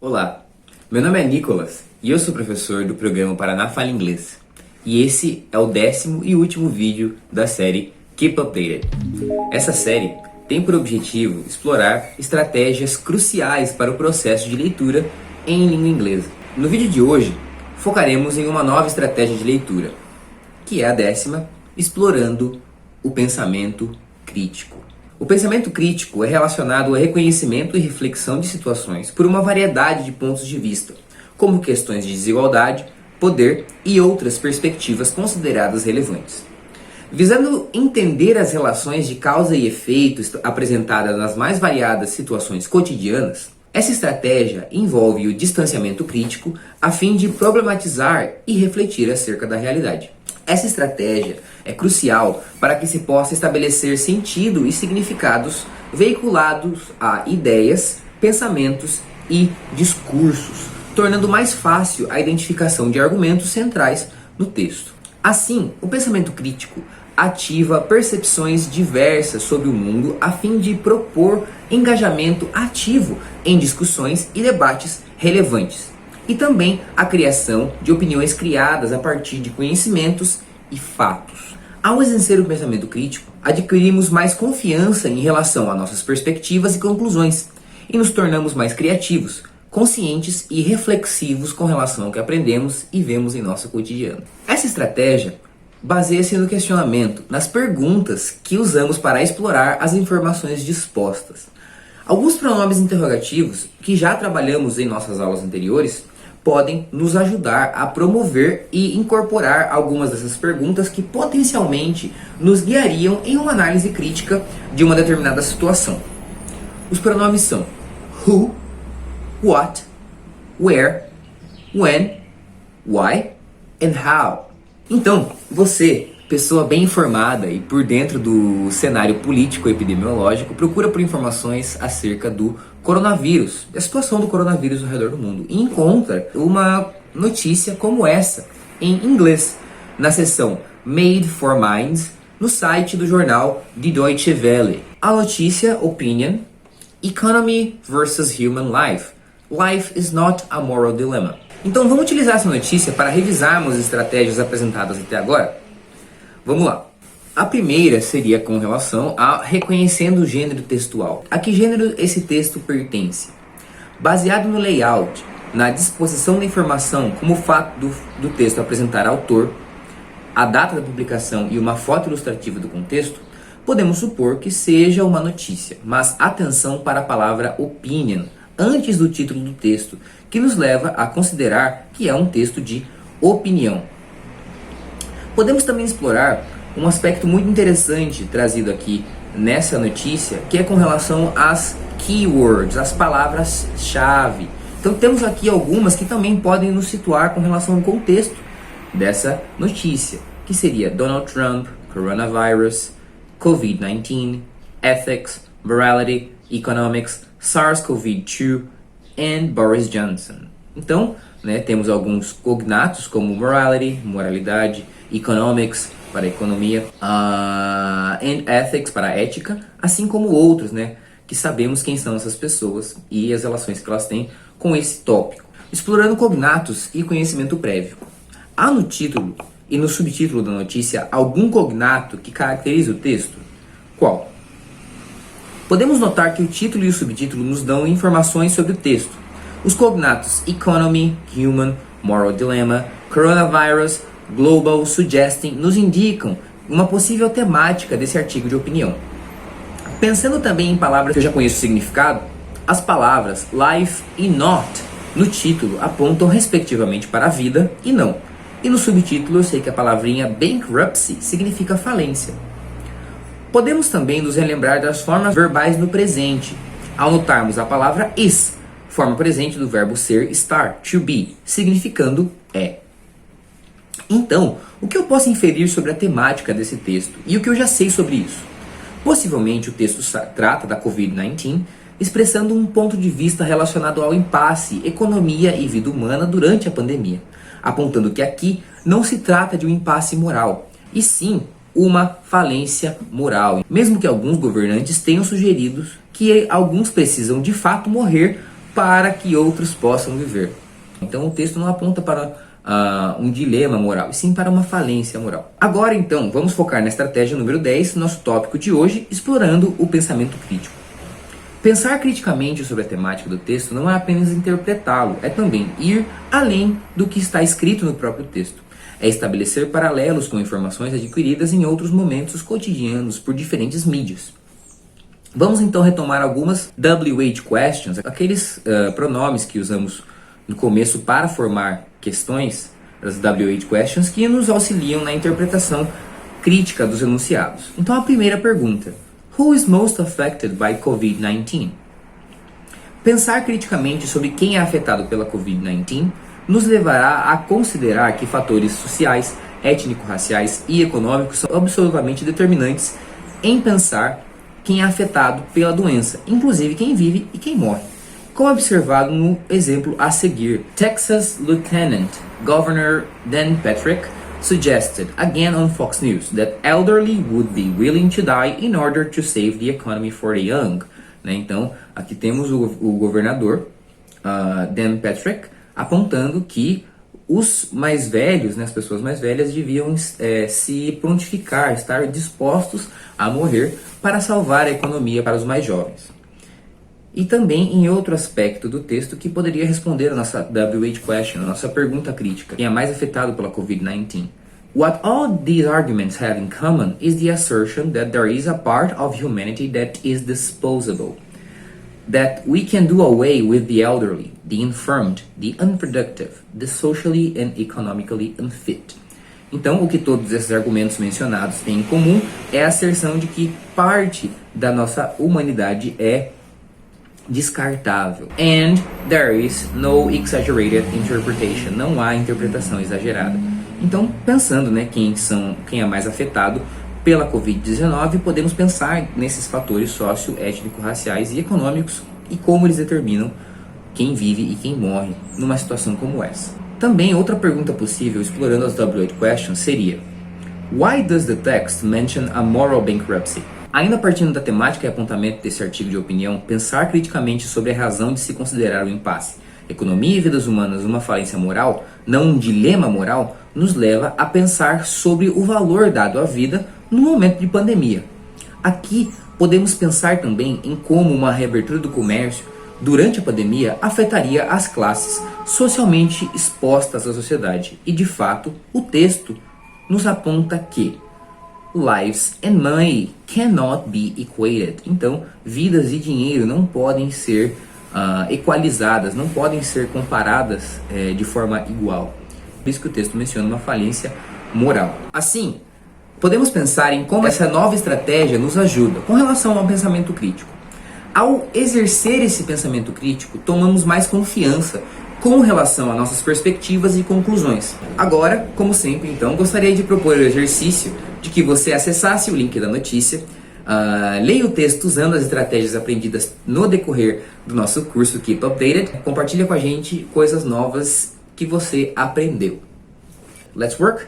Olá, meu nome é Nicolas e eu sou professor do programa Paraná Fala Inglês. E esse é o 10º e último vídeo da série Keep Updated. Essa série tem por objetivo explorar estratégias cruciais para o processo de leitura em língua inglesa. No vídeo de hoje, focaremos em uma nova estratégia de leitura, que é a 10ª, explorando o pensamento crítico. O pensamento crítico é relacionado ao reconhecimento e reflexão de situações por uma variedade de pontos de vista, como questões de desigualdade, poder e outras perspectivas consideradas relevantes. Visando entender as relações de causa e efeito apresentadas nas mais variadas situações cotidianas, essa estratégia envolve o distanciamento crítico a fim de problematizar e refletir acerca da realidade. Essa estratégia é crucial para que se possa estabelecer sentido e significados veiculados a ideias, pensamentos e discursos, tornando mais fácil a identificação de argumentos centrais no texto. Assim, o pensamento crítico ativa percepções diversas sobre o mundo a fim de propor engajamento ativo em discussões e debates relevantes, e também a criação de opiniões criadas a partir de conhecimentos e fatos. Ao exercer o pensamento crítico, adquirimos mais confiança em relação a nossas perspectivas e conclusões, e nos tornamos mais criativos, conscientes e reflexivos com relação ao que aprendemos e vemos em nosso cotidiano. Essa estratégia baseia-se no questionamento, nas perguntas que usamos para explorar as informações dispostas. Alguns pronomes interrogativos que já trabalhamos em nossas aulas anteriores podem nos ajudar a promover e incorporar algumas dessas perguntas que potencialmente nos guiariam em uma análise crítica de uma determinada situação. Os pronomes são who, what, where, when, why and how. Então, você, pessoa bem informada e por dentro do cenário político-epidemiológico, procura por informações acerca do coronavírus, a situação do coronavírus ao redor do mundo, e encontra uma notícia como essa, em inglês, na seção Made for Minds, no site do jornal Die Deutsche Welle. A notícia, opinion, Economy versus Human Life. Life is not a moral dilemma. Então vamos utilizar essa notícia para revisarmos as estratégias apresentadas até agora? Vamos lá. A primeira seria com relação a reconhecendo o gênero textual. A que gênero esse texto pertence? Baseado no layout, na disposição da informação, como o fato do texto apresentar autor, a data da publicação e uma foto ilustrativa do contexto, podemos supor que seja uma notícia, mas atenção para a palavra opinion, antes do título do texto, que nos leva a considerar que é um texto de opinião. Podemos também explorar um aspecto muito interessante trazido aqui nessa notícia, que é com relação às keywords, as palavras-chave. Então temos aqui algumas que também podem nos situar com relação ao contexto dessa notícia, que seria Donald Trump, coronavirus, COVID-19, ethics, morality, economics, SARS-CoV-2 e Boris Johnson. Então, temos alguns cognatos como morality, moralidade, economics, para economia, and ethics, para ética, assim como outros, que sabemos quem são essas pessoas e as relações que elas têm com esse tópico. Explorando cognatos e conhecimento prévio. Há no título e no subtítulo da notícia algum cognato que caracteriza o texto? Qual? Podemos notar que o título e o subtítulo nos dão informações sobre o texto. Os cognatos Economy, Human, Moral Dilemma, Coronavirus, Global, Suggesting nos indicam uma possível temática desse artigo de opinião. Pensando também em palavras que eu já conheço o significado, as palavras life e not no título apontam respectivamente para a vida e não. E no subtítulo eu sei que a palavrinha bankruptcy significa falência. Podemos também nos relembrar das formas verbais no presente, ao notarmos a palavra is, forma presente do verbo ser, estar, to be, significando é. Então, o que eu posso inferir sobre a temática desse texto e o que eu já sei sobre isso? Possivelmente o texto trata da COVID-19, expressando um ponto de vista relacionado ao impasse, economia e vida humana durante a pandemia, apontando que aqui não se trata de um impasse moral, e sim uma falência moral, mesmo que alguns governantes tenham sugerido que alguns precisam de fato morrer para que outros possam viver. Então o texto não aponta para um dilema moral, e sim para uma falência moral. Agora então, vamos focar na estratégia número 10, nosso tópico de hoje, explorando o pensamento crítico. Pensar criticamente sobre a temática do texto não é apenas interpretá-lo, é também ir além do que está escrito no próprio texto. É estabelecer paralelos com informações adquiridas em outros momentos cotidianos por diferentes mídias. Vamos então retomar algumas WH questions, aqueles pronomes que usamos no começo para formar questões, as WH questions, que nos auxiliam na interpretação crítica dos enunciados. Então a primeira pergunta: Who is most affected by COVID-19? Pensar criticamente sobre quem é afetado pela COVID-19 nos levará a considerar que fatores sociais, étnico-raciais e econômicos são absolutamente determinantes em pensar quem é afetado pela doença, inclusive quem vive e quem morre. Como observado no exemplo a seguir, Texas Lieutenant Governor Dan Patrick suggested, again on Fox News, that elderly would be willing to die in order to save the economy for the young. Então, aqui temos o governador Dan Patrick apontando que os mais velhos, as pessoas mais velhas, deviam se prontificar, estar dispostos a morrer para salvar a economia para os mais jovens. E também em outro aspecto do texto que poderia responder a nossa WH question, a nossa pergunta crítica: quem é mais afetado pela COVID-19? What all these arguments have in common is the assertion that there is a part of humanity that is disposable, that we can do away with the elderly, the infirmed, the unproductive, the socially and economically unfit. Então, o que todos esses argumentos mencionados têm em comum é a asserção de que parte da nossa humanidade é descartável. And there is no exaggerated interpretation. Não há interpretação exagerada. Então, pensando, quem é mais afetado pela Covid-19, podemos pensar nesses fatores socio-étnico-raciais e econômicos e como eles determinam quem vive e quem morre numa situação como essa. Também outra pergunta possível, explorando as WH questions, seria: Why does the text mention a moral bankruptcy? Ainda partindo da temática e apontamento desse artigo de opinião, pensar criticamente sobre a razão de se considerar o impasse, economia e vidas humanas, uma falência moral, não um dilema moral, nos leva a pensar sobre o valor dado à vida no momento de pandemia. Aqui podemos pensar também em como uma reabertura do comércio durante a pandemia afetaria as classes socialmente expostas à sociedade. E de fato, o texto nos aponta que lives and money cannot be equated. Então, vidas e dinheiro não podem ser equalizadas, não podem ser comparadas de forma igual. Por isso que o texto menciona uma falência moral. Assim, podemos pensar em como essa nova estratégia nos ajuda com relação ao pensamento crítico. Ao exercer esse pensamento crítico, tomamos mais confiança com relação a nossas perspectivas e conclusões. Agora, como sempre, então, gostaria de propor o exercício de que você acessasse o link da notícia, leia o texto usando as estratégias aprendidas no decorrer do nosso curso Keep Updated, compartilha com a gente coisas novas que você aprendeu. Let's work?